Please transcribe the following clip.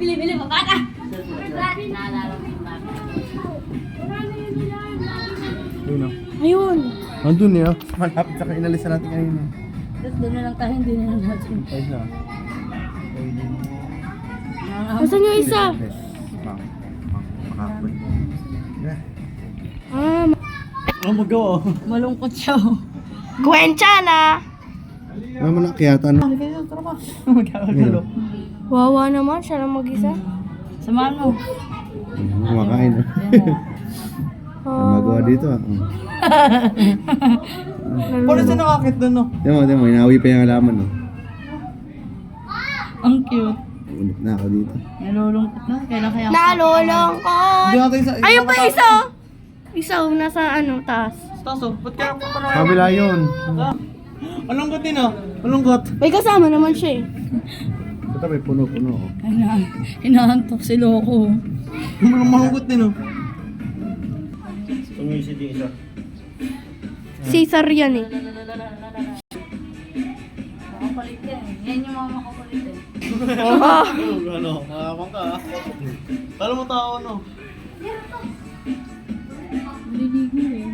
Bili-bili mo, bata! Ayun o. Ayun! Andun eh. Malapit sa inalis na natin kanina. Tapos doon na lang tayo, hindi na lang natin. Ayos na. Nasaan yung isa? Makakapon. Ah, Ano magawa? malungkot siya. Kwensya na! Ano mo na kiyatan? Magkakagalo. Wawa naman, siya lang mag-isa. Samahan mo. Kumakain. Ang magawa dito ah. Paano siya nakakit doon, no? Diyan mo, inawi pa yung alaman no. Ang cute. Ulit na ako dito. Nalulungkot na. Kailan kaya nalulungkot! Hindi natin sa... Ayun pa isa! Isa, nasa taas. Taso, ba't kaya punta na Kabila yun. Malungkot din, oh. Malungkot. May kasama naman siya eh. Basta may puno-puno. Oh. Hinahantok si Loco. Malungkot din, oh. Tumisi din isa. Caesar yan eh. Makakulit yan. Yan yung mga makakulit eh. Ano, makakapang ka, ah. Kala mo tao, ano? Naliligo eh.